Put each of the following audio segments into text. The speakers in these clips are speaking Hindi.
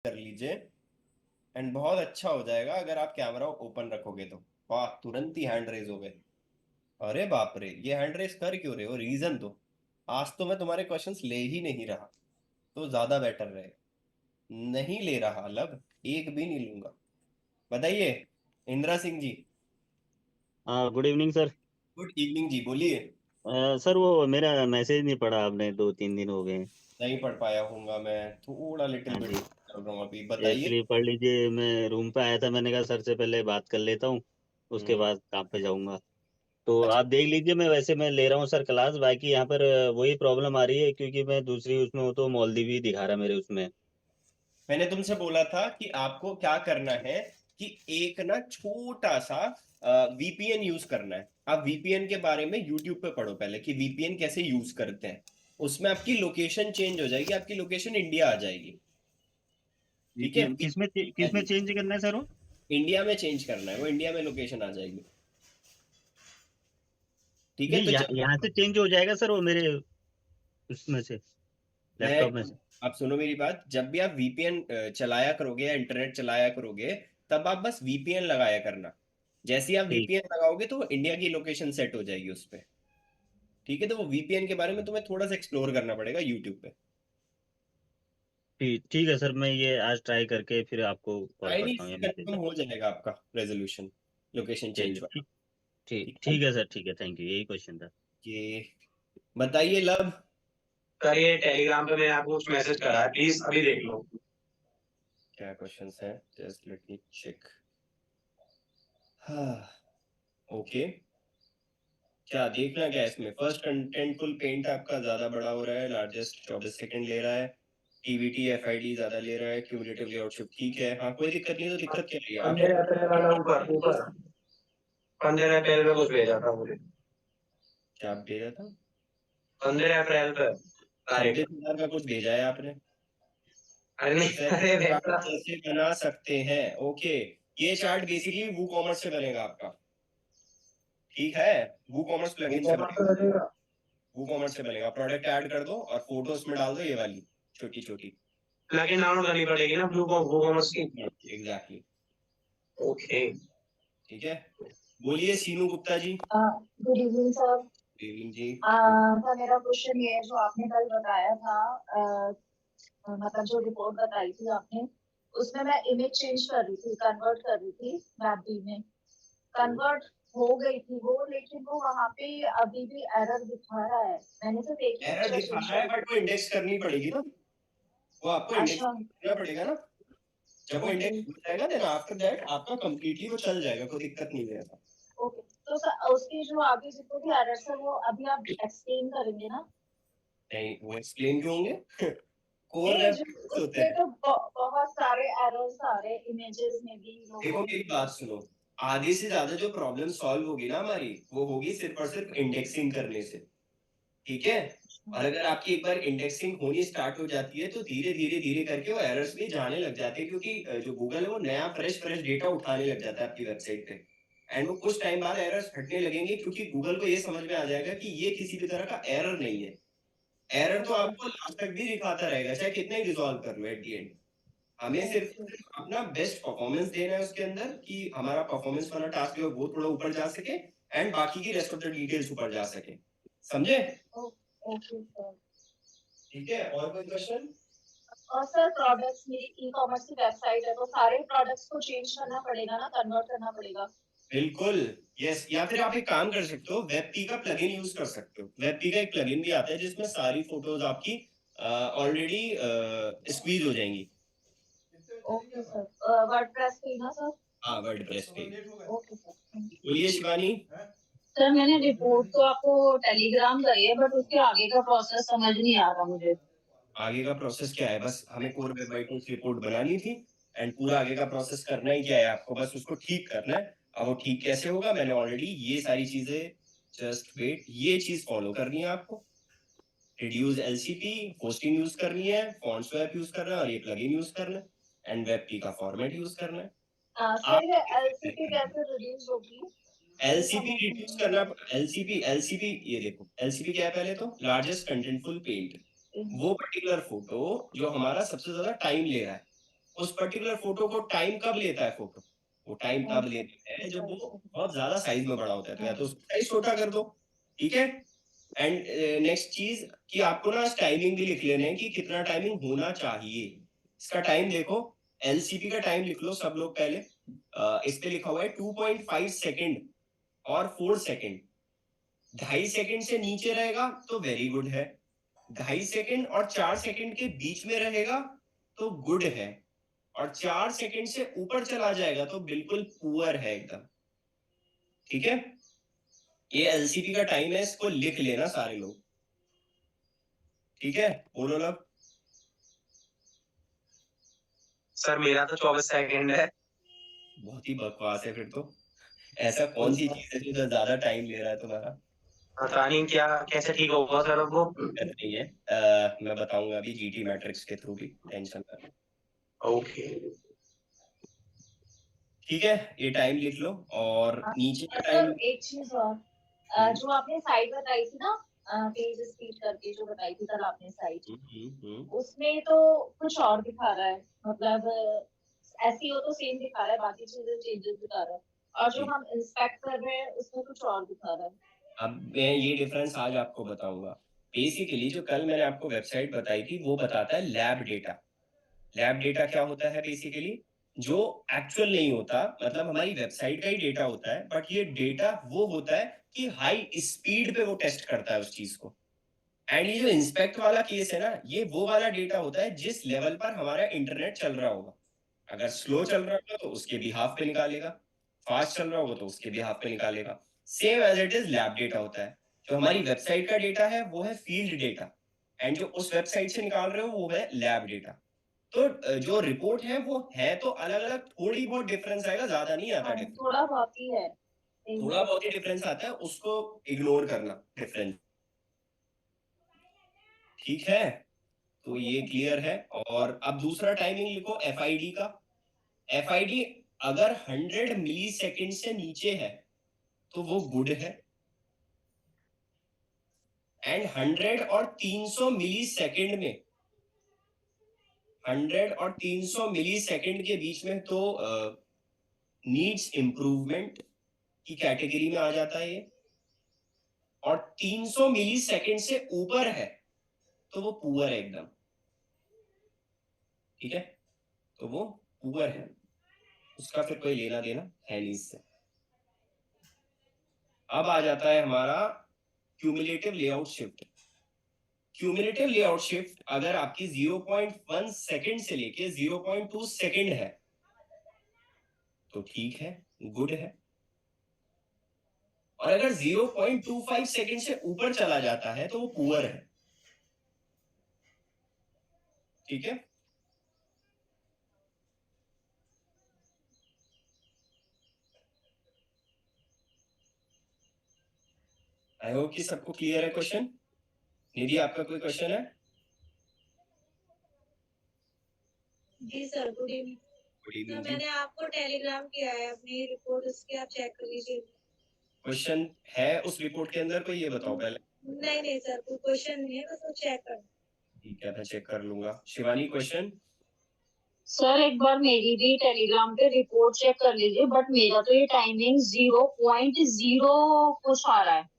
कर लीजिए एंड बहुत अच्छा हो जाएगा अगर आप कैमरा ओपन रखोगे तो। वाह, तुरंत ही हैंड रेज हो गए। अरे बाप रे, ये हैंड रेज कर क्यों रहे हो? रीजन दो। आज तो मैं तुम्हारे क्वेश्चंस ले ही नहीं रहा, तो ज्यादा बेटर रहेगा। नहीं ले रहा लब, एक भी नहीं लूंगा। बताइए, Indira Singh ji. Good evening sir. Good evening ji, बोलिए। सर वो मेरा मैसेज नहीं पढ़ा आपने, 2-3 दिन हो गए। नहीं पढ़ पाया हूँगा मैं, थोड़ा लिटिल हाँ बिट जी। कर रहा हूँ अभी, बताइए। एक्चुअली पढ़ लीजिए, मैं रूम पे आया था, मैंने कहा सर से पहले बात कर लेता हूँ, उसके हम्म। बाद काम पे जाऊंगा। तो अच्छा। आप देख लीजिए, मैं ले रहा हूँ सर क्लास। बाकी यहाँ पर वही प्रॉब्लम आ रही है, क्योंकि मैं दूसरी उसमें हूँ तो मॉलदीव दिखा रहा है मेरे उसमें। मैंने तुमसे बोला था कि आपको क्या करना है, कि एक ना छोटा सा वीपीएन यूज करना है। आप वीपीएन के बारे में यूट्यूब पे पढ़ो पहले, कि वीपीएन कैसे यूज करते हैं। उसमें आपकी लोकेशन चेंज हो जाएगी, आपकी लोकेशन इंडिया आ जाएगी। ठीक है। वीपीएन किसमें चेंज करना है सर वो? इंडिया में चेंज करना है, वो इंडिया में लोकेशन आ जाएगी। ठीक है, नहीं, तो यहाँ से चेंज हो जाएगा सर वो मेरे उसमें से, मैं लैपटॉप में से। आप सुनो मेरी बात, जब भी आप वीपीएन चलाया करोगे या इंटरनेट चलाया करोगे, तब आप बस वीपीएन लगाया करना। जैसे ही आप ठीक वीपीएन लगाओगे तो इंडिया की लोकेशन सेट हो जाएगी उस पे। ठीक है, तो वो वीपीएन के बारे में तुम्हें थोड़ा सा एक्सप्लोर करना पड़ेगा यूट्यूब पे। ठीक ठीक है सर, मैं ये आज ट्राई करके फिर आपको कॉल चाइनीज करता हूँ या से मैसेज कंफर्म करता हो जाएगा आपका रेजोल्यूशन, लोकेशन हूँ। चेंज चलिए वाला। ठीक। ठीक ठीक है। ठीक है सर, ठीक है, थैंक यू, यही क्वेश्चन था। ये बताइए लब। सर ये टेलीग्राम पे मैंने आपको कुछ मैसेज करा है, प्लीज अभी देख लो। क्या क्वेश्चंस हैं, जस्ट लेट मी चेक। हाँ। ओके। क्या देखना क्या है इसमें? फर्स्ट कंटेंटफुल पेंट आपका ज्यादा बड़ा हो रहा है, लार्जेस्ट 24 सेकंड ले रहा है। टीवीटी एफआईडी ज्यादा ले रहा है, क्यूमुलेटिव लेआउट शिफ्ट ठीक है। हाँ, कोई दिक्कत नहीं, तो दिक्कत क्या है? आप 15 अप्रैल वाला ऊपर ऊपर 15 अप्रैल में कुछ भेजा था मुझे। क्या आप भेजा था? 15 अप्रैल पे तारीख। 26,000 का कुछ भेजा है आपने? अरे नहीं, सेट अरे चार्ट भेजा। कैसे बना सकते हैं? ओके। ये चार्ट बेसिकली वो कॉमर्स से बनेगा आपका। ठीक है। वो कॉमर्स प्लगइन से बनेगा। वो कॉमर्स से बनेगा, प्रोडक्ट ऐड कर दो और फोटोज में डाल दो ये वाली छोटी छोटी। प्लगइन डाउनलोड करनी पड़ेगी ना ब्लू कॉमर्स की। एग्जैक्टली। ओके। ठीक है। बोलिए Seenu Gupta ji. Good evening sir. देवीन जी। तो मेरा क्वेश्चन ये है, जो आपने कल बताया था, मतलब जो रिपोर्ट बताई थी आपने, उसमें मैं इमेज चेंज कर रही थी, कन्वर्ट कर रही थी मैपडी में। कन्वर्ट हो गई थी वो, लेकिन वो वहां पे अभी भी एरर दिखा रहा है। मैंने सिर्फ एक ही एरर पिक्चर दिखा चेंज रहा है, करी थी। बट वो इंडेक्स करनी पड़ेगी ना। वो आपको इंडेक्स अच्छा। करना पड़ेगा ना। जब वो ओके। इंडेक्स हो जाएगा देन आफ्टर दैट आपका कंप्लीटली वो चल जाएगा, कोई दिक्कत नहीं रहेगा। ओके, तो सर उसकी जो आगे जितने भी एरर्स है वो अभी आप एक्सप्लेन करेंगे ना? नहीं, वो एक्सप्लेन क्यों होंगे? कोर नहीं, वेब जो होते उसपे हैं। तो बहुत सारे एरर्स आ रहे, इमेजेस में भी, देखो लोगों में मेरी भी। बात सुनो, आधे से ज्यादा जो प्रॉब्लम सॉल्व होगी ना हमारी, वो होगी सिर्फ और सिर्फ इंडेक्सिंग करने से। ठीक है। और अगर आपकी एक बार इंडेक्सिंग होनी स्टार्ट हो जाती है, तो धीरे धीरे धीरे करके वो एरर्स भी जाने लग जाते हैं, क्योंकि जो गूगल है वो नया फ्रेश फ्रेश डेटा उठाने लग जाता है आपकी वेबसाइट पे। एंड वो कुछ टाइम बाद एरर्स हटने लगेंगे, क्योंकि गूगल को ये समझ में आ जाएगा कि ये किसी भी तरह का एरर नहीं है। एरर तो ओके। आपको लास्ट तक भी दिखाता रहेगा, चाहे कितना ही रिजॉल्व कर लो एट दी एंड। हमें सिर्फ ओके। सिर्फ अपना बेस्ट परफॉर्मेंस देना है उसके अंदर, कि हमारा परफॉर्मेंस वाला टास्क है वो थोड़ा ऊपर जा सके, एंड बाकी की रेस्ट ऑफ द डिटेल्स ऊपर जा सके। समझे? Okay sir. ठीक है, और कोई क्वेश्चन? और सर, प्रोडक्ट्स, मेरी ई कॉमर्स की वेबसाइट है, तो सारे प्रोडक्ट्स को चेंज करना पड़ेगा ना, कन्वर्ट करना पड़ेगा? बिल्कुल। यस, या फिर आप एक काम कर सकते हो, वेबपी का प्लगइन यूज कर सकते हो। वेबपी का एक प्लगइन भी आता है जिसमें सारी फोटोज आपकी ऑलरेडी स्क्वीज हो जाएंगी। Okay sir. वर्डप्रेस पे ना सर? हाँ, वर्डप्रेस पे। Okay sir, thank you. बोलिए शिवानी। सर, मैंने रिपोर्ट तो आपको टेलीग्राम करी है, बट उसके आगे का प्रोसेस समझ नहीं आ रहा मुझे। आगे का प्रोसेस क्या है? बस हमें कोर वेब वाइटनेस रिपोर्ट बनानी थी, एंड पूरा आगे का प्रोसेस करना ही क्या है, आपको बस उसको ठीक करना है। अब वो ठीक कैसे होगा? मैंने ऑलरेडी ये सारी चीजें, जस्ट वेट, ये चीज फॉलो करनी है आपको। रिड्यूस एलसीपी, होस्टिंग यूज करनी है, फॉन्ट स्वैप यूज करना है, और ये प्लगइन यूज करना है, एंड वेब पी का फॉर्मेट यूज करना है। सर, ये एलसीपी आप कैसे रिड्यूस होगी, ये एलसीपी समझ रिड्यूस नहीं करना। एलसीपी ये देखो, एलसीपी क्या है? पहले तो लार्जेस्ट कंटेंटफुल पेंट। आ वो पर्टिकुलर फोटो जो हमारा सबसे ज्यादा टाइम ले रहा है, उस पर्टिकुलर फोटो को टाइम कब लेता है फोटो, वो टाइम तब लेता है जब वो बहुत ज्यादा साइज में बड़ा होता है, तो या तो उसको साइज छोटा कर दो, ठीक है। एंड नेक्स्ट चीज कि आपको ना टाइमिंग भी लिख लेना है कि कितना टाइमिंग होना चाहिए। इसका टाइम देखो, एलसीपी का टाइम लिख लो सब लोग पहले। इस पे लिखा हुआ है 2.5 सेकेंड और 4 सेकेंड। 2.5 सेकेंड से नीचे रहेगा तो वेरी गुड है, 2.5 सेकेंड और 4 सेकेंड के बीच में रहेगा तो गुड है, और 4 सेकेंड से ऊपर चला जाएगा तो बिल्कुल पुअर है एकदम, ठीक है। ये एलसीपी का टाइम है, इसको लिख लेना सारे लोग, ठीक है। बोलो लोग। सर मेरा तो 24 सेकंड है। बहुत ही बकवास है फिर तो, ऐसा कौन सी चीज है जो ज्यादा टाइम ले रहा है तुम्हारा? पता नहीं क्या कैसे ठीक होगा सर अब वो। नहीं है, मैं बताऊंगा अभी जीटी मैट्रिक्स के थ्रू भी, टेंशन कर। ओके ठीक है, ये टाइम लिख लो और नीचे का सर टाइम। एक चीज और, जो आपने साइट बताई थी ना, पेज स्पीड करके जो बताई थी कल आपने साइट, उसमें तो कुछ और दिखा रहा है, मतलब एसईओ तो सेम दिखा रहा है, बाकी चीजें चेंजेस दिखा रहा है, और जो हम इंस्पेक्ट कर रहे हैं उसमें कुछ और दिखा रहा है। अब मैं ये डिफरेंस आज आपको बताऊंगा। बेसिकली जो कल मैंने आपको वेबसाइट बताई थी वो बताता है लैब डेटा। लैब डेटा क्या होता है? बेसिकली जो एक्चुअल नहीं होता, मतलब हमारी वेबसाइट का ही डेटा होता है, बट ये डेटा वो होता है कि हाई स्पीड पे वो टेस्ट करता है उस चीज को। एंड ये जो इंस्पेक्ट वाला केस है ना, ये वो वाला डेटा होता है जिस लेवल पर हमारा इंटरनेट चल रहा होगा। अगर स्लो चल रहा होगा तो उसके बिहाफ पे निकालेगा, फास्ट चल रहा होगा तो उसके बिहाफ पे निकालेगा। Same as it is lab data होता है। जो हमारी वेबसाइट का डेटा है वो है फील्ड डेटा, एंड जो उस वेबसाइट से निकाल रहे हो वो है लैब डेटा। तो जो रिपोर्ट है वो है तो अलग अलग, थोड़ी बहुत डिफरेंस आएगा, ज्यादा नहीं आता डिफरेंस, थोड़ा बहुत ही है, थोड़ा बहुत ही डिफरेंस आता है, उसको इग्नोर करना डिफरेंस, ठीक है। तो ये क्लियर है। और अब दूसरा टाइमिंग लिखो एफआईडी का। एफआईडी अगर 100 मिली सेकेंड से नीचे है तो वो गुड है, एंड 100 और 300 मिली सेकेंड में, 100 और 300 मिली सेकेंड के बीच में तो नीड्स इंप्रूवमेंट की कैटेगरी में आ जाता है ये। और 300 मिली सेकेंड से ऊपर है तो वो पुअर है एकदम, ठीक है। तो वो पुअर है, उसका फिर कोई लेना देना है नहीं इससे। अब आ जाता है हमारा cumulative layout shift. Cumulative layout shift अगर आपकी 0.1 सेकेंड से लेके 0.2 सेकेंड है तो ठीक है, गुड है। और अगर 0.25 सेकेंड से ऊपर चला जाता है तो वो पुअर है, ठीक है। आई होप कि सबको क्लियर है क्वेश्चन। निधि आपका कोई क्वेश्चन है? जी sir, good evening. Good sir evening जी। मैंने आपको टेलीग्राम किया है अपनी रिपोर्ट, उसकी आप चेक कर लीजिए। क्वेश्चन है उस रिपोर्ट के अंदर कोई, ये बताओ पहले। नहीं सर, कोई क्वेश्चन नहीं है, बस वो चेक कर। ठीक है, मैं चेक कर लूंगा। शिवानी क्वेश्चन? सर एक बार मेरी भी टेलीग्राम पे रिपोर्ट चेक कर लीजिए, बट मेरा तो ये टाइमिंग 0.0 कुछ आ रहा है।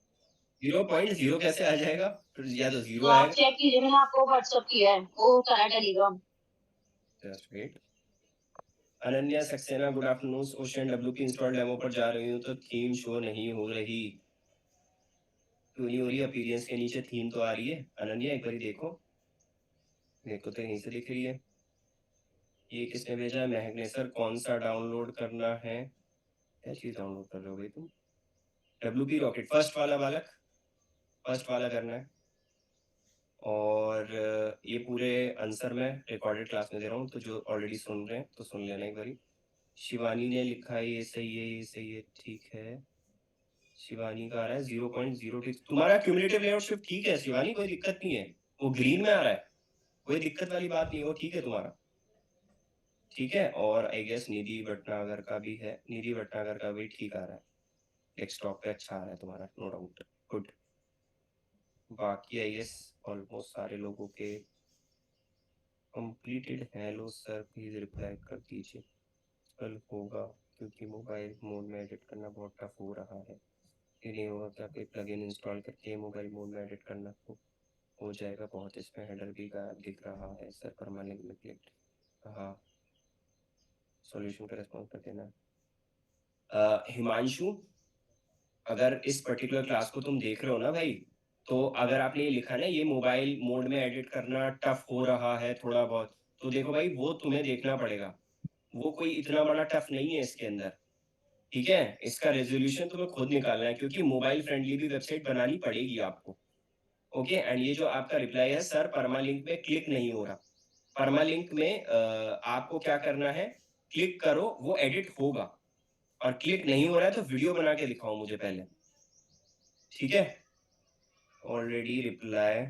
0.0 कैसे आ जाएगा? फिर या तो तो जीरो आप आएगा। चेक कीजिए, मैंने आपको व्हाट्सएप किया है, वो करा Telegram. Just wait. Ananya Saxena, good afternoon. Ocean WP install demo पर जा रही हूँ तो थीम शो नहीं हो रही, क्यों नहीं हो रही? अपीयरेंस के नीचे थीम तो आ रही है। अनन्या एक बार देखो, मेरे को तो यहीं से दिख रही है। ये किसने भेजा है? महक ने। सर कौन सा डाउनलोड करना है? क्या चीज डाउनलोड कर रहे हो भाई तुम? डब्ल्यूपी रॉकेट फर्स्ट वाला बालक, फर्स्ट वाला करना है। और ये पूरे आंसर मैं रिकॉर्डेड क्लास में दे रहा हूँ, तो जो ऑलरेडी सुन रहे हैं तो सुन लेना एक बारी। शिवानी ने लिखा है ये सही है, ये सही है, ठीक है। शिवानी का आ रहा है 0.06। तुम्हारा क्यूमुलेटिव लेआउट शिफ्ट ठीक है शिवानी, कोई दिक्कत नहीं है, वो ग्रीन में आ रहा है, कोई दिक्कत वाली बात नहीं है, वो ठीक है तुम्हारा, ठीक है। और आई गेस निधि भटनागर का भी है, निधि भटनागर का भी ठीक आ रहा है, डेस्कटॉप पे अच्छा आ रहा है तुम्हारा, नो डाउट, गुड। बाकी आई गेस ऑलमोस्ट सारे लोगों के completed hello sir please reply कर दीजिए, कल होगा क्योंकि मोबाइल मोड में एडिट करना बहुत टफ हो रहा है। ये नहीं होगा क्या कोई प्लगइन इंस्टॉल करके मोबाइल मोड में एडिट करना हो जाएगा बहुत, इसमें हेडर भी गायब दिख रहा है सर, परमानेंट में क्लिक। हाँ सॉल्यूशन का रिस्पॉन्स कर देना। हिमांशु, अगर इस पर्टिकुलर क्लास को तुम देख रहे हो ना भाई, तो अगर आपने ये लिखा ना ये मोबाइल मोड में एडिट करना टफ हो रहा है थोड़ा बहुत, तो देखो भाई वो तुम्हें देखना पड़ेगा, वो कोई इतना बड़ा टफ नहीं है इसके अंदर, ठीक है। इसका रेजोल्यूशन तुम्हें खुद निकालना है क्योंकि मोबाइल फ्रेंडली भी वेबसाइट बनानी पड़ेगी आपको। ओके, एंड ये जो आपका रिप्लाई है सर परमालिंक में क्लिक नहीं हो रहा, परमालिंक में आपको क्या करना है, क्लिक करो वो एडिट होगा, और क्लिक नहीं हो रहा है तो वीडियो बना के दिखाओ मुझे पहले, ठीक है। ऑलरेडी रिप्लाई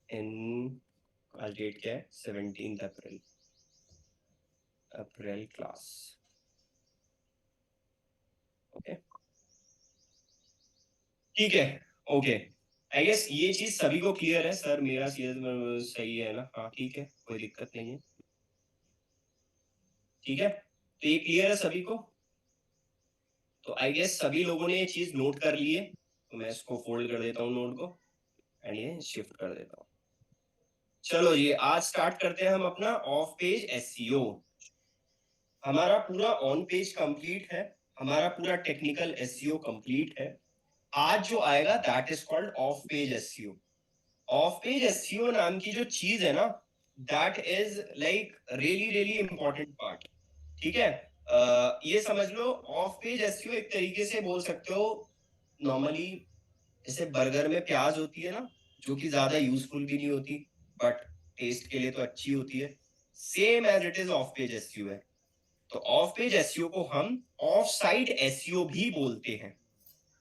इन, आज डेट क्या है 17 अप्रैल क्लास, ओके ठीक है। ओके आई गेस ये चीज सभी को क्लियर है सर, मेरा सीरियस सही है ना, हाँ ठीक है कोई दिक्कत नहीं है, ठीक है। तो ये क्लियर है सभी को, तो आई गेस सभी लोगों ने ये चीज नोट कर ली है, तो मैं इसको फोल्ड कर देता हूँ नोट को, एंड ये शिफ्ट कर देता हूँ। चलो जी आज स्टार्ट करते हैं हम अपना ऑफ पेज एसईओ। हमारा पूरा ऑन पेज कंप्लीट है, हमारा पूरा टेक्निकल एसईओ कंप्लीट है। आज जो आएगा that is called off page SEO. Of page SEO नाम की जो चीज है ना, that is like really really important part, ठीक है। ये समझ लो ऑफ पेज एसईओ एक तरीके से बोल सकते हो, नॉर्मली जैसे बर्गर में प्याज होती है ना, जो कि ज्यादा यूजफुल भी नहीं होती बट टेस्ट के लिए तो अच्छी होती है, same as it is off page SEO है। तो ऑफ पेज एसईओ को हम ऑफ साइट एसईओ भी बोलते हैं,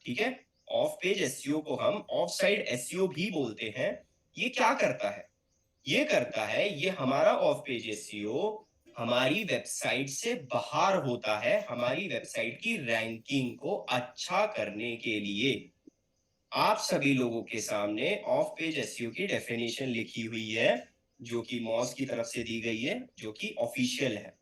ठीक है। ऑफ पेज एसईओ को हम ऑफ साइट एसईओ भी बोलते हैं। ये क्या करता है, ये करता है ये हमारा ऑफ पेज एसईओ हमारी वेबसाइट से बाहर होता है, हमारी वेबसाइट की रैंकिंग को अच्छा करने के लिए। आप सभी लोगों के सामने ऑफ पेज एसईओ की डेफिनेशन लिखी हुई है, जो कि मॉस की तरफ से दी गई है, जो कि ऑफिशियल है,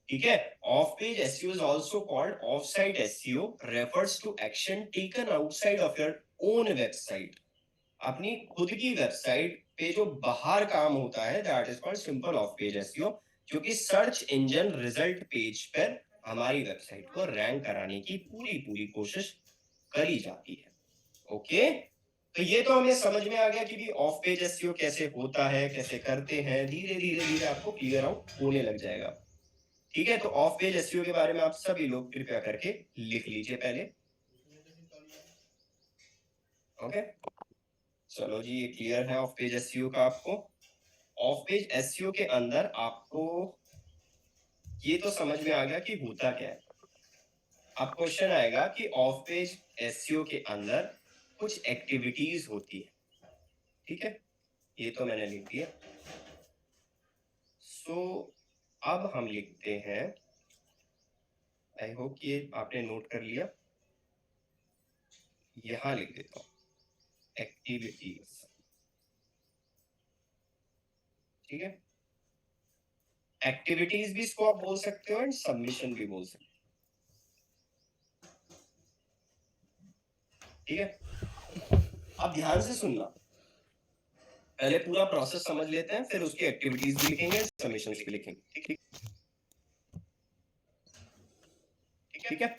ठीक है। Off page SEO is also called off site SEO, refers to action taken outside of your own website. अपनी खुद की वेबसाइट पे जो बाहर काम होता है that is called simple of page SEO, जो कि सर्च इंजन रिजल्ट पेज पर हमारी वेबसाइट को रैंक कराने की पूरी पूरी कोशिश करी जाती है। ओके तो ये तो हमें समझ में आ गया कि भी ऑफ पेज एसईओ कैसे होता है, कैसे करते हैं, धीरे धीरे धीरे आपको क्लियर आउट होने लग जाएगा, ठीक है। तो ऑफ पेज एसईओ के बारे में आप सभी लोग कृपया करके लिख लीजिए पहले, ओके चलो जी ये क्लियर है ऑफ पेज एसईओ का आपको। ऑफ पेज एसईओ के अंदर आपको ये तो समझ में आ गया कि होता क्या है। अब क्वेश्चन आएगा कि ऑफ पेज एसईओ के अंदर कुछ एक्टिविटीज होती है, ठीक है, ये तो मैंने लिख दिया। सो अब हम लिखते हैं, आई होप ये आपने नोट कर लिया, यहां लिख देता हूं एक्टिविटीज, ठीक है। एक्टिविटीज भी इसको आप बोल सकते हो एंड सबमिशन भी बोल सकते हो, ठीक है। अब ध्यान से सुनना, पहले पूरा प्रोसेस समझ लेते हैं, फिर उसकी एक्टिविटीज भी लिखेंगे, सबमिशन भी लिखेंगे, ठीक है।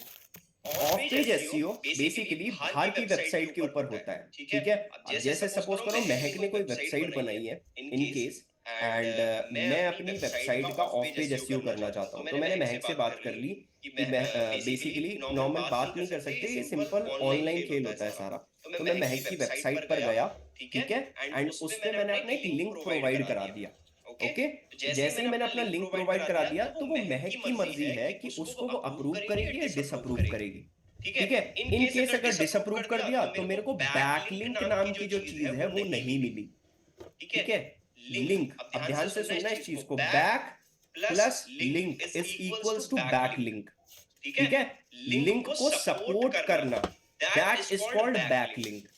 ऑफ पेज एसईओ बेसिकली बाहर की वेबसाइट के ऊपर होता है, ठीक है। अब जैसे सपोज करो महक ने कोई वेबसाइट बनाई है इन केस, एंड मैं अपनी वेबसाइट का ऑफ पेज एसईओ करना चाहता हूँ, तो मैंने महक से बात कर ली कि बेसिकली नॉर्मल बात नहीं कर सकते, ये सिंपल ऑनलाइन खेल होता है सारा। तो मैं महक की वेबसाइट पर गया, ठीक है, एंड उसमें मैंने अपना एक लिंक प्रोवाइड करा दिया, ओके। जैसे ही मैंने अपना लिंक प्रोवाइड करा दिया तो वो महक की मर्जी है कि उसको वो अप्रूव करेगी या डिसअप्रूव करेगी, ठीक है। इन केस अगर डिसअप्रूव कर दिया तो मेरे को बैकलिंक नाम की जो चीज है वो नहीं मिली, ठीक है। लिंक, अब ध्यान से सुनना इस चीज को, back plus link is equals to back link, ठीक है। लिंक को सपोर्ट करना that is called back link,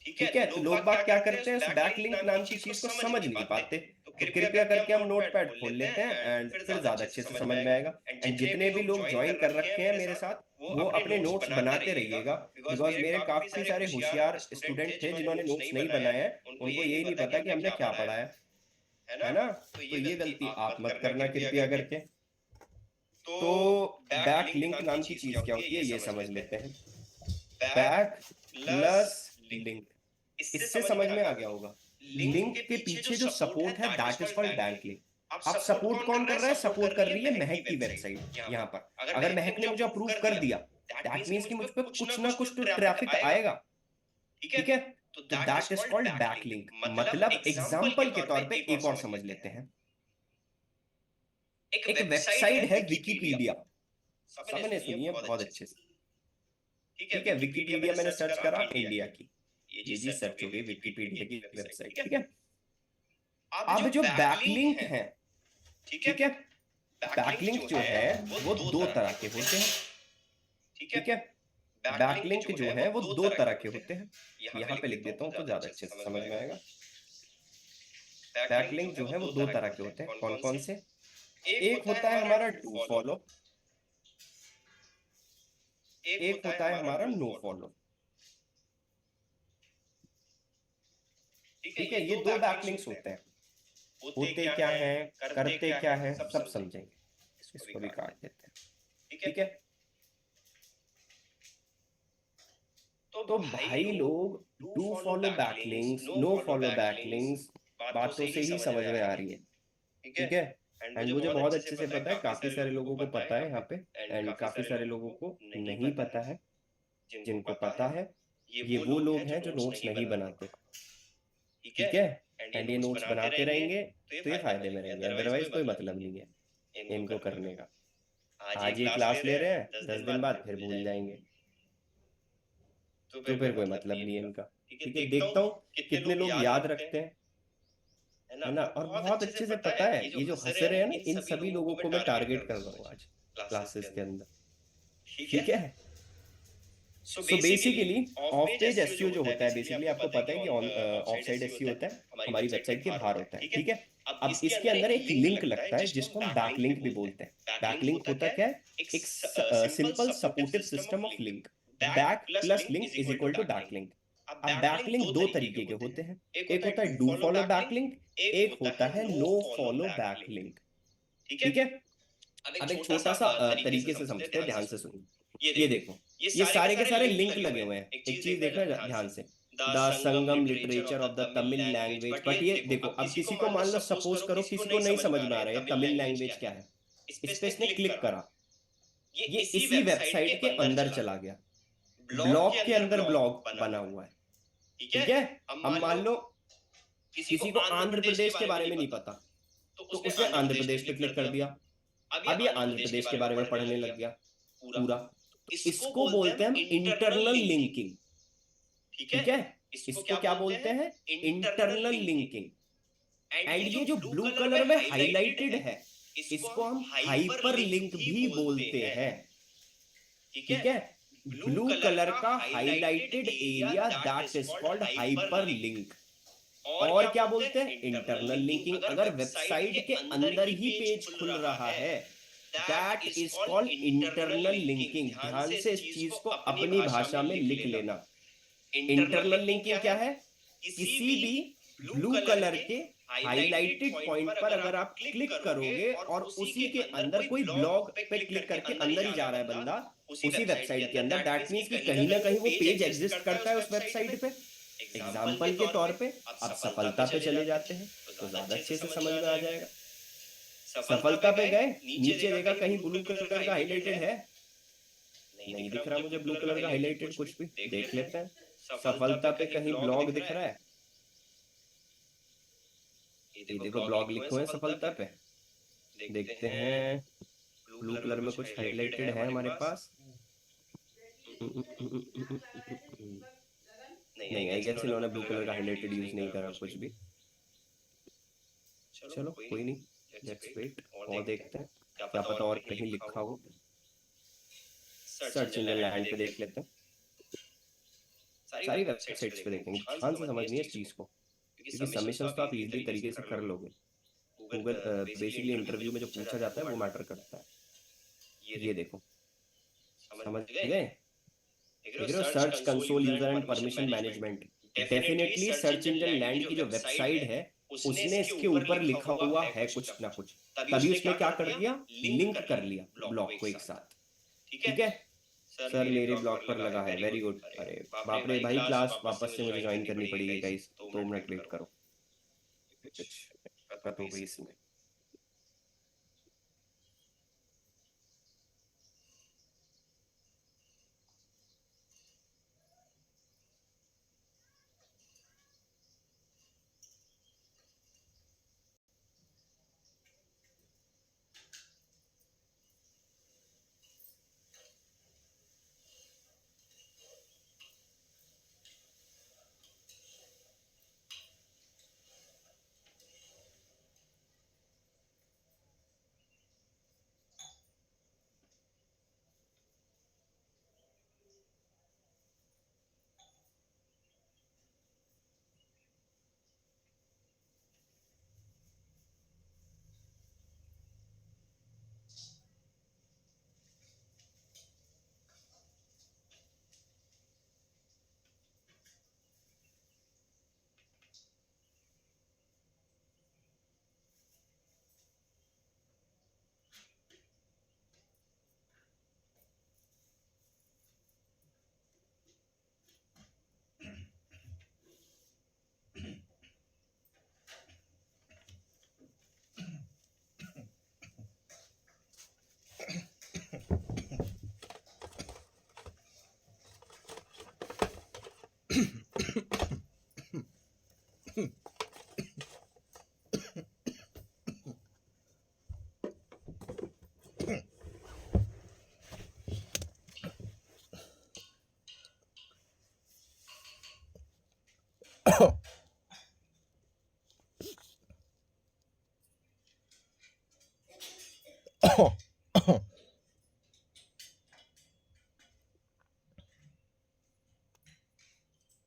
ठीक है। तो लोग बात क्या करते हैं, उस बैक लिंक नाम की चीज को समझ नहीं पाते, कृपया करके हम नोटपैड खोल लेते हैं एंड फिर ज्यादा अच्छे से समझ में आएगा। एंड जितने भी लोग ज्वाइन कर रखे हैं मेरे साथ, वो अपने नोट्स बनाते रहिएगा, बिकॉज मेरे काफी सारे होशियार स्टूडेंट थे जिन्होंने नोट्स नहीं बनाए हैं, उनको यही नहीं पता कि हमने क्या पढ़ा है ना। तो ये गलती आप मत करना कृपया करके। तो बैक लिंक नाम की चीज क्या होती है ये समझ लेते हैं। बैक प्लस लिंक, इससे समझ में आ गया होगा। लिंक के पीछे जो सपोर्ट है that is called back link. अब सपोर्ट कौन कर रहा है? सपोर्ट कर रही है महक की वेबसाइट। यहाँ पर अगर महक ने मुझे अप्रूव कर दिया, दैट मींस कि मुझ पे कुछ ना कुछ तो ट्रैफिक आएगा, ठीक है। तो that is called back link. मतलब एग्जांपल के तौर पे एक और समझ लेते हैं। एक वेबसाइट है विकिपीडिया, सबने सुनी है बहुत अच्छे से, ठीक है। विकिपीडिया मैंने सर्च करा इंडिया की, ये जी सर्च हो गई विकिपीडिया की वेबसाइट, ठीक है। अब जो बैकलिंक है, ठीक है, बैकलिंक जो है वो दो तरह के होते हैं, ठीक है। बैकलिंक जो है वो दो तरह के होते हैं। यहाँ पे लिख देता हूँ तो ज्यादा अच्छे से समझ में आएगा। बैकलिंक जो है वो दो तरह के होते हैं। कौन कौन से? एक होता है हमारा डू फॉलो, एक होता है हमारा नो फॉलो, ठीक है। ये दो बैकलिंक्स होते हैं। होते क्या हैं, करते क्या हैं, सब समझेंगे। इसको भी काट देते हैं, ठीक है। तो भाई लोग, do follow backlinks, no follow backlinks बातों से ही समझ में आ रही है, ठीक है। एंड मुझे बहुत अच्छे से पता है, काफी सारे लोगों को पता है यहाँ पे, एंड काफी सारे लोगों को नहीं पता है। जिनको पता है ये वो लोग हैं जो नोट्स नहीं बनाते, ठीक है। एंड ये नोट्स बनाते रहेंगे तो ये फायदे में रहेंगे, अदरवाइज कोई मतलब नहीं है इनको करने का। आज ये क्लास ले रहे हैं, 10 दिन बाद फिर भूल जाएंगे, तो फिर कोई मतलब नहीं है इनका, ठीक है। देखता हूँ कितने लोग याद रखते हैं, है ना। और बहुत अच्छे से पता है, ये जो हंस रहे हैं ना, इन सभी लोगों को मैं टारगेट कर रहा हूँ आज क्लासेस के अंदर, ठीक है। So basically of page SEO जो होता है, बेसिकली आपको पता है कि ऑफ साइड एसईओ होता है, हमारी वेबसाइट के बाहर होता है, ठीक है। अब इसके अंदर एक लिंक लगता है जिसको हम बैकलिंक भी बोलते हैं। बैकलिंक होता क्या है? एक simple supportive system of link. Back plus link is equal to backlink. अब बैकलिंक दो तरीके के होते हैं, एक होता है डू फॉलो बैकलिंक, एक होता है नो फॉलो बैकलिंक, ठीक है। अब एक छोटा सा तरीके से समझते हैं, ध्यान से सुनिए। ये देखो, ये सारे के सारे लिंक लगे हुए हैं। एक चीज देखना ध्यान से, the Sangam literature of the Tamil language. But ये देखो, अब किसी को मान लो, सपोज करो किसी को नहीं समझ में आ रहा है तमिल लैंग्वेज क्या है, इस पे इसने क्लिक करा, ये इसी वेबसाइट के अंदर चला गया, ब्लॉग के अंदर ब्लॉग बना हुआ है, ठीक है। अब मान लो किसी को आंध्र प्रदेश के बारे में नहीं पता, तो उसने आंध्र प्रदेश पे क्लिक कर दिया, अब ये आंध्र प्रदेश के बारे में पढ़ने लग गया पूरा। तो इसको बोलते हैं हम इंटरनल लिंकिंग, ठीक है। इसको क्या बोलते हैं? Internal linking. एंड ये जो ब्लू कलर में हाईलाइटेड है, इसको हम हाइपर लिंक भी बोलते हैं, ठीक है। ब्लू कलर का highlighted area that is called hyper link. और क्या बोलते हैं? Internal linking. अगर वेबसाइट के अंदर ही पेज खुल रहा है, that is called internal linking. ध्यान से इस चीज को अपनी भाषा में लिख लेना। इंटरनल लिंकिंग क्या है? किसी भी ब्लू कलर के हाईलाइटेड पॉइंट पर अगर आप क्लिक करोगे और उसी के अंदर कोई ब्लॉग पे क्लिक करके अंदर ही जा रहा है बंदा उसी वेबसाइट के अंदर, दैट मींस कि कहीं ना कहीं वो पेज एग्जिस्ट करता है उस वेबसाइट पे। एग्जाम्पल के तौर पे अब सफलता पे चले जाते हैं तो ज्यादा अच्छे से समझ में आ जाएगा। सफलता पे गए, नीचे देखा कहीं ब्लू कलर का हाईलाइटेड है, नहीं दिख रहा मुझे ब्लू कलर का हाईलाइटेड कुछ भी। देख लेते हैं, सफलता पे कहीं ब्लॉग दिख रहा है? ये देखो ब्लॉग लिखे हुए हैं सफलता पे, देखते हैं ब्लू कलर में कुछ हाईलाइटेड है हमारे पास। नहीं, आई गेस इन्होंने ब्लू कलर का हाईलाइटेड यूज नहीं करा कुछ भी। चलो कोई नहीं, लेट्स वेट और देखते हैं, क्या पता और कहीं लिखा हो। सर्च इंजन लैंड पे देख लेते हैं, सारी वेबसाइट्स पे देखेंगे। ध्यान से समझनी है इस चीज को, क्योंकि सबमिशंस तो आप इजीली तरीके से कर लोगे, गूगल बेसिकली इंटरव्यू में जो पूछा जाता है वो मैटर करता है। ये देखो, समझ गए? देख रहे हो, search console user and permission management. Definitely search engine land की जो वेबसाइट है उसने इसके ऊपर लिखा हुआ है कुछ ना कुछ, तभी उसने क्या कर दिया, लिंक कर लिया ब्लॉग को एक साथ। ठीक है सर, मेरे ब्लॉग पर लगा है, वेरी गुड। अरे बाप रे भाई, क्लास वापस से मुझे ज्वाइन करनी पड़ेगी गाइस, 2 मिनट वेट करो, कुछ दिक्कत हो गई इसमें।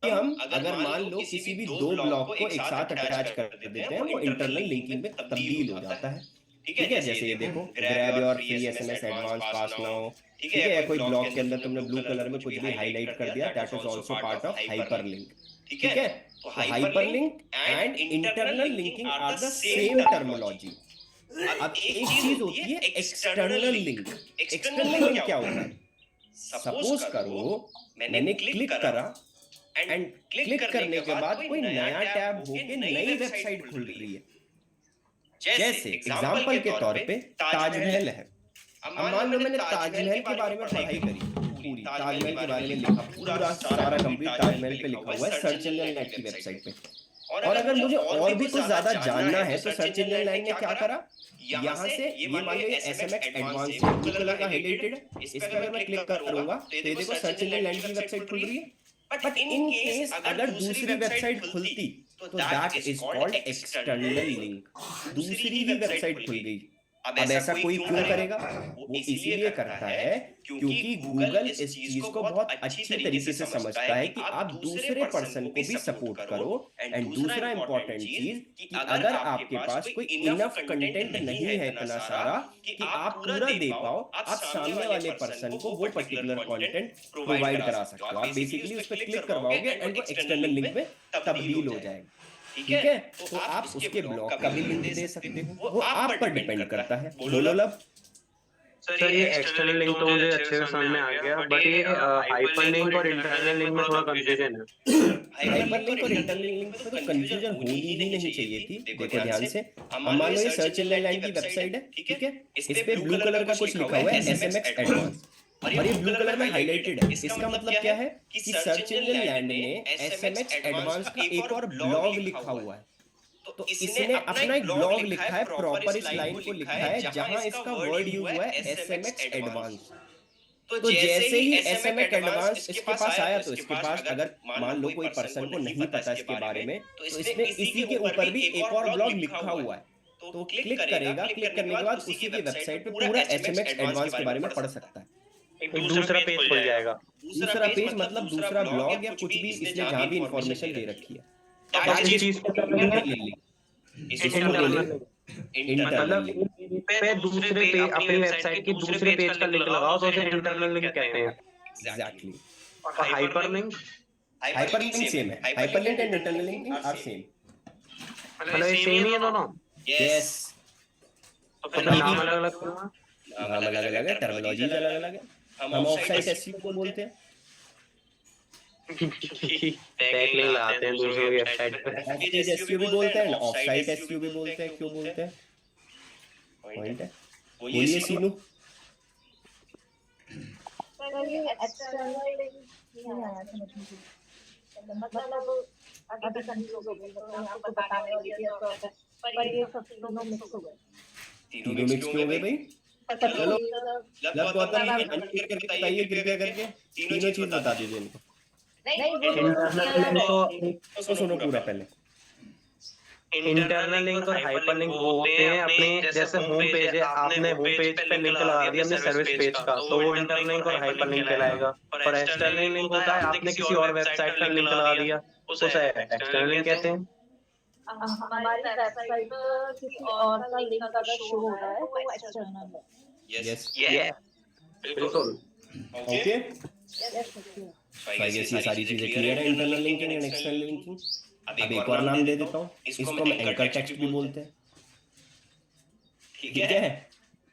हम अगर मान लो किसी भी 2 ब्लॉक को एक साथ अटैच कर देते हैं, वो इंटरनल लिंकिंग में तब्दील हो जाता है। ठीक है, जैसे ये देखो, grab your free SMS advance pass now. ठीक है, कोई ब्लॉक के अंदर तुमने ब्लू कलर में कुछ भी हाईलाइट कर दिया, that is also part of hyperlink. ठीक है, तो hyperlink and internal linking are the same terminology. अब एक चीज होती है एक्सटर्नल लिंक। एक्सटर्नल लिंक क्या होता है? सपोज करो मैंने क्लिक करा एंड क्लिक करने के बाद कोई नया टैब होके नई वेबसाइट खुल रही है। जैसे एग्जांपल के तौर पे ताजमहल है। अब मान लो मैंने ताजमहल के बारे में पढ़ाई करी पूरी, ताजमहल के बारे में लिखा, पूरा सारा कंप्लीट ताजमहल पे लिखा हुआ है सर्च इंजन लैंड की वेबसाइट पे। और अगर मुझे और भी कुछ ज्यादा जानना है तो सर्च इंजन लैंड ने क्या करा, यहाँ से ये मान लो ये एसएमएक्स एडवांस ब्लू कलर का हाइलाइटेड है, इस पर अगर मैं क्लिक करूंगा तो ये देखो सर्च इंजन लैंड की वेबसाइट खुल रही है। बट इन केस अगर दूसरी वेबसाइट खुलती तो that is called external link. दूसरी ही वेबसाइट खुल गई। अब ऐसा कोई क्यों करेगा? वो इसलिए करता है क्योंकि गूगल इस चीज को बहुत अच्छी तरीके से समझता है कि आप दूसरे पर्सन को भी सपोर्ट करो। एंड दूसरा इंपॉर्टेंट चीज कि अगर आपके पास कोई इनफ कंटेंट नहीं है इतना सारा कि आप पूरा दे पाओ, आप सामने वाले पर्सन को वो पर्टिकुलर कंटेंट प्रोवाइड करा सकते हो। आप बेसिकली उस पर क्लिक करवाओगे एंड वो एक्सटर्नल लिंक में तब्दील हो जाएगा। ठीक है, तो आप उसके ब्लॉग का भी लिंक दे सकते हो, वो आप पर डिपेंड करता है। बोलो लब। सर ये एक्सटर्नल लिंक तो मुझे अच्छे से समझ में आ गया, बट ये हाइपरलिंक और इंटरनल लिंक में थोड़ा कंफ्यूजन है। हाइपरलिंक और इंटरनल लिंक में तो कंफ्यूजन होनी ही नहीं चाहिए थी। देखो ध्यान से, हम मान लो ये सर्च इंजन लैंड की वेबसाइट है। ठीक है, इस पे ब्लू कलर का कुछ लिखा हुआ है एसएमएक्स एडवांस, और ये ब्लू कलर में हाइलाइटेड है। इसका मतलब क्या है कि सर्च इंजन लैंड ने एसएमएक्स एडवांस का एक और ब्लॉग लिखा हुआ है। तो इसने अपना एक ब्लॉग लिखा है, प्रॉपर इस लाइन को लिखा है जहां इसका वर्ड यूज हुआ है एसएमएक्स एडवांस। तो जैसे ही एसएमएक्स एडवांस इसके पास आया तो इसके पास अगर मान लो कोई पर्सन को नहीं पता इसके बारे में तो इसने इसी के ऊपर भी एक और ब्लॉग लिखा हुआ है। तो क्लिक करेगा, क्लिक करने के बाद उसी की वेबसाइट पे पूरा एसएमएक्स एडवांस के बारे में पढ़ सकता है। एक दूसरा पेज खुल जाएगा। दूसरा पेज मतलब दूसरा ब्लॉग या कुछ भी इसने जहां भी इंफॉर्मेशन दे रखी है। इस चीज को इसको ले ले। इंटरनल मतलब पे दूसरे पेज, अपनी वेबसाइट की दूसरे पेज का लिंक लगाओ तो उसे इंटरनल लिंक कहते हैं। एग्जैक्टली। और हाइपरलिंक हाइपरलिंक सेम है, hyperlink and internal linking are same. मतलब ये सेम ही है दोनों, यस। तो फिर नाम अलग अलग क्यों है? नाम अलग अलग है, टर्मिनोलॉजीज अलग अलग है। हम ऑफसाइट एसईओ को बोलते हैं, बैकलिंक लगाते हैं दूसरों की वेबसाइट पे। ऑफपेज एसईओ भी बोलते हैं, ऑफसाइट एसईओ भी बोलते हैं। क्यों बोलते हैं? पॉइंट है, बोलिए सीनू। पर ये एक्सटर्नल लिंक नहीं आया समझ में। मतलब अभी कंफ्यूज हो गई, मैं आपको बताने वाली थी ऐसा, पर ये सब तीनों मिक्स हो गए। तीनों मिक्स क्यों हो गए भाई? चलो लब गौतम जी अनम्यूट करके बताइए कृपया करके, तीनों चीज बता दीजिए इनको। इंटरनल लिंक तो सुनो पूरा पहले। इंटरनल लिंक और हाइपर लिंक वो होते हैं अपने, जैसे होम पेज है, आपने होम पेज पे लिंक लगा दिया अपने सर्विस पेज का, तो वो इंटरनल लिंक और हाइपर लिंक कहलाएगा। और एक्सटर्नल लिंक होता है आपने किसी और वेबसाइट का लिंक लगा दिया, उसे एक्सटर्नल लिंक कहते हैं। हमारी वेबसाइट पर किसी और का लिंक अगर शो हो रहा है तो वो एक्सटर्नल है। यस बिल्कुल। ओके, यस आई गेस ये सारी चीजें क्लियर है, internal linking and external linking. अब एक और नाम दे देता हूँ, इसको हम एंकर टेक्स्ट भी बोलते हैं। ठीक है,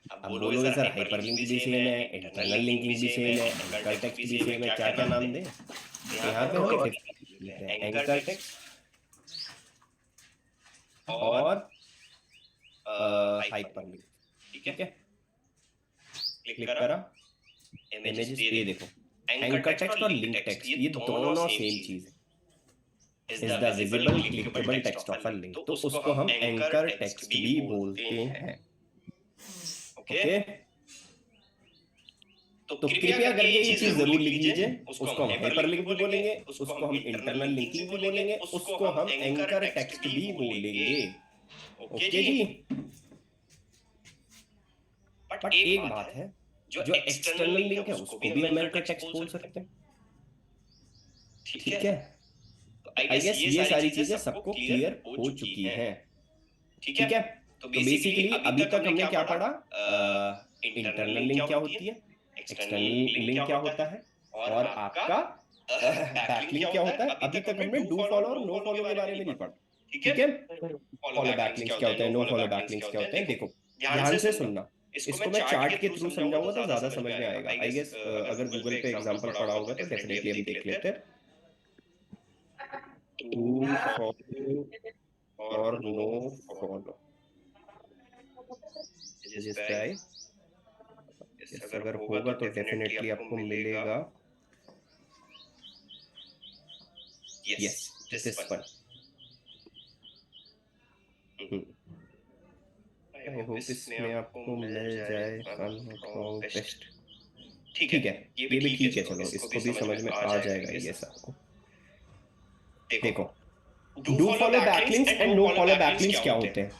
अब बोलोगे सर हाइपरलिंक भी सेम है, इंटरनल लिंकिंग भी सेम है, एंकर टेक्स्ट भी सेम है, क्या क्या नाम दे? यहाँ पे हम लेते हैं एंकर टेक्स्ट और हाइपरलिंक। ठीक है, क्लिक करा, इमेजेस ये देखो, एंकर टेक्स्ट और लिंक टेक्स्ट ये दोनों सेम चीज है। Is the visible clickable text of a link, तो उसको हम एंकर टेक्स्ट भी बोलते हैं। ओके, तो कृपया करके ये चीज जरूर लिख लीजिए, उसको हम हाइपरलिंक भी बोलेंगे, उसको हम इंटरनल लिंकिंग भी बोलेंगे, उसको हम एंकर टेक्स्ट भी बोलेंगे। Okay ji. बट एक बात है, जो एक्सटर्नल लिंक है उसको भी हम एंकर टेक्स्ट बोल सकते हैं। ठीक है, आई गेस ये सारी चीजें सबको क्लियर हो चुकी हैं। ठीक है, तो बेसिकली अभी तक हमने क्या पढ़ा? इंटरनल लिंक क्या होती है, एक्सटर्नल लिंक क्या होता है, और आपका बैकलिंक क्या होता है। अभी तक हमने डू फॉलो और नो फॉलो के बारे में नहीं पढ़ा। ठीक है, फॉलो बैकलिंक्स क्या होते हैं, नो फॉलो बैकलिंक्स क्या होते हैं। देखो ध्यान से सुनना, इसको मैं चार्ट के थ्रू समझाऊंगा तो ज्यादा समझ में आएगा। आई गेस अगर गूगल पे एग्जांपल पढ़ा होगा तो डेफिनेटली हम देख लेते हैं। डू फॉलो और नो फॉलो, जिस पे आए अगर होगा तो डेफिनेटली आपको मिलेगा। Yes, this one. I hope इसमें आपको मिल जाए बेस्ट। ठीक है, ये भी ठीक है, चलो इसको भी समझ में आ जाएगा ये सबको। देखो, do follow backlinks and no follow backlinks क्या होते हैं?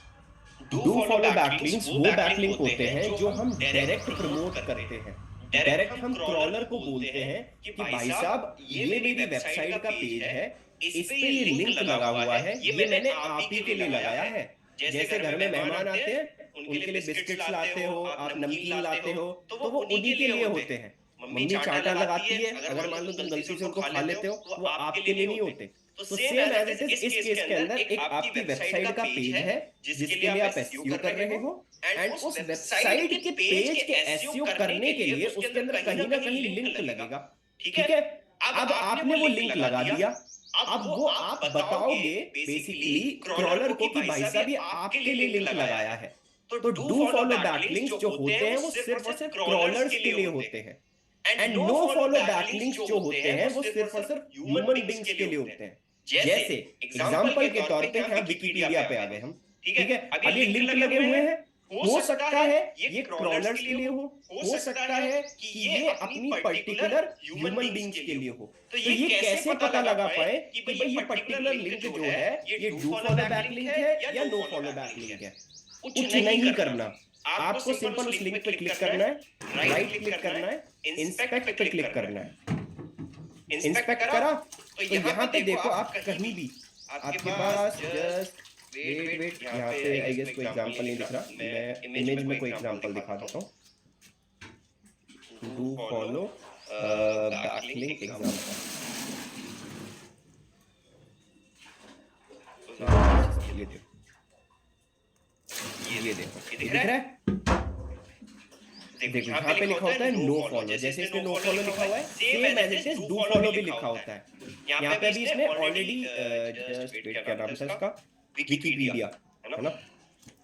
डू फॉलो बैकलिंक्स वो बैकलिंक होते हैं जो हम डायरेक्ट प्रमोट करते हैं। डायरेक्ट हम क्रॉलर को बोलते हैं कि भाई साहब ये मेरी वेबसाइट का पेज है, इस पे ये लिंक लगा हुआ है, ये मैंने आप ही के लिए लगाया है। जैसे घर में मेहमान आते हैं, उनके लिए बिस्किट्स लाते हो, आप नमकीन लाते हो, तो वो उन्हीं के लिए होते हैं। मम्मी चांटा लगाती है, अगर मान लो तुम गलती से उनको खा लेते हो, वो आपके लिए नहीं होते। तो सेम एज इट इज इस केस के अंदर एक आपकी वेबसाइट का पेज है जिसके लिए आप एसईओ कर रहे हो, एंड उस वेबसाइट के पेज के एसईओ करने के लिए उसके अंदर कहीं ना कहीं लिंक लगेगा। ठीक है, अब आपने वो लिंक लगा दिया, अब वो आप बताओगे बेसिकली क्रॉलर को कि भाई साहब ये आपके लिए लिंक लगाया है। तो डू फॉलो बैकलिंक्स जो होते हैं वो सिर्फ और सिर्फ क्रॉलर्स के लिए होते हैं, एंड नो फॉलो बैकलिंक्स जो होते हैं वो सिर्फ और सिर्फ ह्यूमन बीइंग्स के लिए होते हैं। जैसे एग्जांपल के तौर पे यहाँ विकिपीडिया पे आ गए हम। ठीक है, अब ये लिंक लगे हुए हैं, हो सकता है ये क्रॉलर्स के लिए हो सकता है कि ये अपनी पर्टिकुलर ह्यूमन बीइंग्स के लिए हो। तो ये कैसे पता लगा पाए कि भाई ये पर्टिकुलर लिंक जो है ये डू फॉलो बैकलिंक है या नो फॉलो बैकलिंक है? कुछ नहीं करना, आपको सिंपल उस लिंक पे क्लिक करना है, राइट क्लिक करना है, इंस्पेक्ट पे क्लिक करना है। इंस्पेक्ट करा तो यहाँ पे देखो आप कहीं भी आपके पास जस्ट वेट यहाँ पे आई गेस कोई एग्जांपल नहीं दिख रहा, मैं इमेज में कोई एग्जांपल दिखा देता हूँ। डू फॉलो बैकलिंक एग्जांपल, ये देखो ये दिख रहा है। देखो यहाँ पे लिखा होता है नो फॉलो, जैसे इसमें नो फॉलो लिखा हुआ है same as it is do follow भी लिखा होता है। यहाँ पे अभी इसने ऑलरेडी जस्ट वेट, क्या नाम है इसका, विकिपीडिया है ना,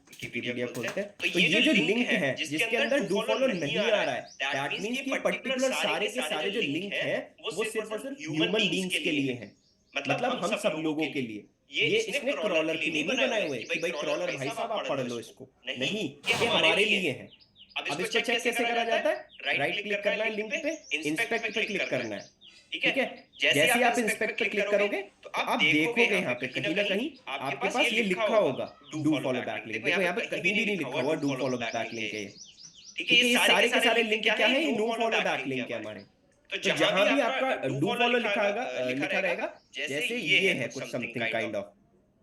विकिपीडिया खोलते हैं तो ये जो लिंक है जिसके अंदर डू फॉलो नहीं आ रहा है, दैट मींस कि पर्टिकुलर सारे के सारे जो लिंक है वो सिर्फ और सिर्फ ह्यूमन बीइंग्स के लिए है, मतलब हम सब लोगों के लिए। ये इसने क्रॉलर के लिए नहीं बनाए हुए कि भाई क्रॉलर भाई साहब आप पढ़ लो इसको, नहीं, ये हमारे लिए है। अब इसको चेक कैसे करा जाता है, राइट क्लिक करना है लिंक पे, इंस्पेक्ट पे क्लिक करना है, ठीक है। जैसे ही आप इंस्पेक्ट पे क्लिक करोगे तो आप देखोगे यहाँ पे कहीं ना कहीं आपके पास ये लिखा होगा डू फॉलो बैकलिंक। देखो यहाँ पे कहीं भी नहीं लिखा हुआ डू फॉलो बैकलिंक है, ठीक है। ये सारे के सारे लिंक क्या है, ये नो फॉलो बैकलिंक है हमारे। तो जहां भी आपका डू फॉलो लिखा रहेगा, जैसे ये है कुछ समथिंग काइंड ऑफ,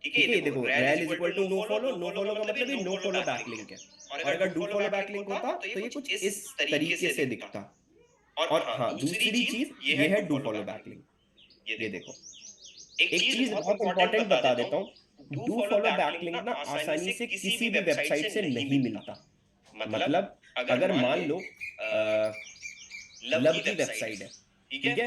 ठीक है। ये देखो rel is equal to no follow, no follow का मतलब ये नो फॉलो बैकलिंक है। और अगर डू फॉलो बैकलिंक होता तो ये कुछ इस तरीके से दिखता। और हाँ, दूसरी चीज ये है डू फॉलो बैकलिंक। ये देखो एक चीज बहुत इंपॉर्टेंट बता देता हूँ, डू फॉलो बैकलिंक ना आसानी से किसी भी वेबसाइट से नहीं मिलता। मतलब अगर मान लो लब की वेबसाइट है, ठीक है,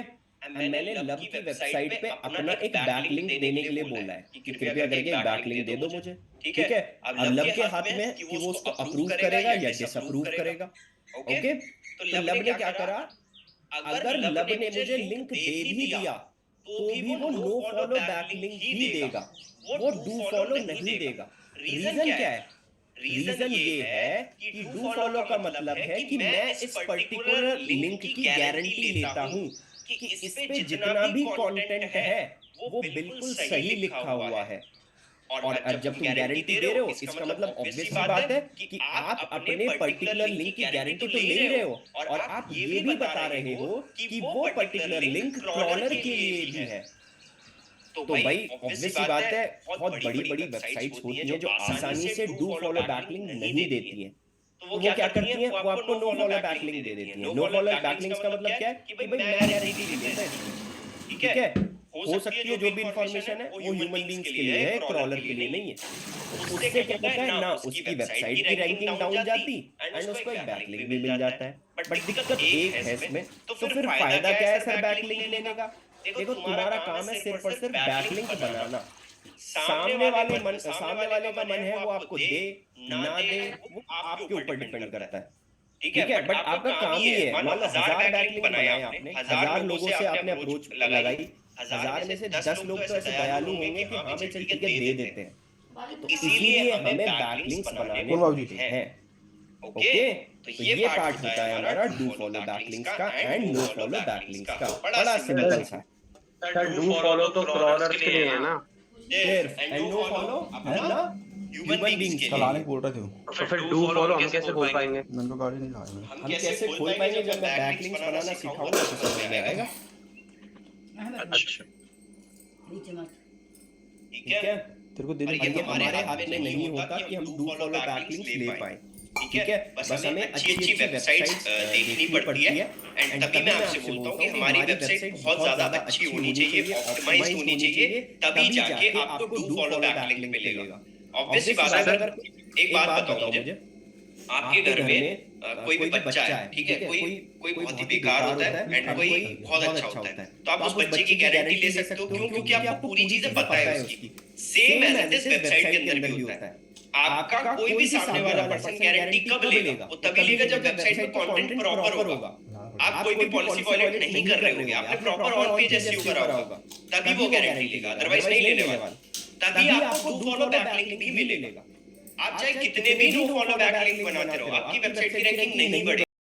मैंने लब की वेबसाइट पे अपना एक बैकलिंक देने के लिए बोला है कि कृपया करके एक बैकलिंक दे दो मुझे, ठीक है। अब लब के हाथ में कि वो उसको अप्रूव करेगा या डिसअप्रूव करेगा, ओके। तो लब ने क्या करा, अगर लब ने मुझे लिंक दे भी दिया तो भी वो नो फॉलो बैकलिंक ही देगा, वो डू फॉलो नहीं देगा। रीजन क्या है, रीजन ये है कि डू फॉलो का मतलब है कि मैं इस पर्टिकुलर लिंक की गारंटी लेता हूँ कि इस पे जितना भी कंटेंट है वो बिल्कुल सही लिखा हुआ है। और जब तुम गारंटी दे रहे हो इसका मतलब ऑब्वियस सी बात है कि आप अपने पर्टिकुलर लिंक की गारंटी तो ले रहे हो और आप ये भी बता रहे हो कि वो पर्टिकुलर लिंक क्रॉलर के लिए भी है। तो भाई ऑब्वियस सी बात है, बहुत बड़ी बड़ी वेबसाइट्स होती हैं जो आसानी से डू फॉलो बैकलिंक नहीं देती हैं। तो वो क्या करती हैं, वो आपको नो फॉलो बैकलिंक दे देती हैं। नो फॉलो बैकलिंक का मतलब क्या है कि भाई मैं गारंटी नहीं लेता, ठीक है। हो सकती है जो भी इंफॉर्मेशन है वो ह्यूमन बीइंग्स के लिए है, क्रॉलर के लिए नहीं है। उससे क्या होता है ना, उसकी वेबसाइट की रैंकिंग डाउन जाती एंड उसको एक बैकलिंक भी मिल जाता है। बट दिक्कत एक है इसमें, तो फिर फायदा क्या है सर बैकलिंक लेने का। देखो तुम्हारा काम है सिर्फ और सिर्फ बैकलिंक बनाना, सामने वाले का मन है वो आपको दे ना दे वो आपके ऊपर डिपेंड करता है, ठीक है। बट आपका काम ही है, मान लो 1000 बैकलिंक बनाए आपने, 1000 लोगों से आपने अप्रोच लगाई, 1000 में से 10 लोग तो ऐसे दयालु होंगे कि हाँ भाई चल ठीक है दे देते हैं। तो इसीलिए हमें बैकलिंक्स बनाने हैं, ओके। तो ये पार्ट होता है हमारा डू फॉलो बैकलिंक्स का एंड नो फॉलो बैकलिंक्स का, बड़ा सिंपल सा। सर डू फॉलो तो क्रॉलर्स के लिए है ना, एंड नो फॉलो अपना ह्यूमन बीइंग्स के लिए। बोल रहे थे तो फिर डू फॉलो हम कैसे खोल पाएंगे? मैंने तो गाड़ी नहीं लाया। हम कैसे खोल पाएंगे, जब मैं बैकलिंक्स बनाना सिखाऊंगा तो समझ में आएगा, अच्छा ठीक है। तेरे को दिन और ये हमारे हाथ में नहीं होता कि हम डू फॉलो बैकलिंक्स ले पाए, ठीक है। बस हमें अच्छी वेबसाइट्स देखनी पड़ती है एंड तभी मैं आपसे बोलता हूँ कि हमारी वेबसाइट बहुत ज्यादा अच्छी होनी चाहिए, ऑप्टिमाइज्ड होनी चाहिए, तभी जाके आपको डू फॉलो बैकलिंक मिलेगा। ऑब्वियसली बात है। अगर एक बात बताओ मुझे, आपके घर में कोई भी बच्चा है, ठीक है, कोई बहुत ही बेकार होता है एंड कोई बहुत अच्छा होता है, तो आप उस बच्चे की गारंटी ले सकते हो, क्यों? क्योंकि आपको पूरी चीजें पता है उसकी। सेम एज इस वेबसाइट के अंदर भी होता है। आपका कोई भी सामने वाला पर्सन गारंटी कब लेगा, वो तभी लेगा जब वेबसाइट में कंटेंट प्रॉपर होगा। आप कोई भी पॉलिसी वायलेट नहीं कर रहे होगे, आपने प्रॉपर ऑन पेज एसईओ करा होगा, तभी वो गारंटी लेगा, अदरवाइज नहीं लेने वाला। तभी आपको डू फॉलो बैकलिंक भी मिलेगा। आप चाहे कितने भी डू फॉलो बैकलिंक बनाते रहो, आपकी वेबसाइट की रैंकिंग नहीं बढ़ेगी।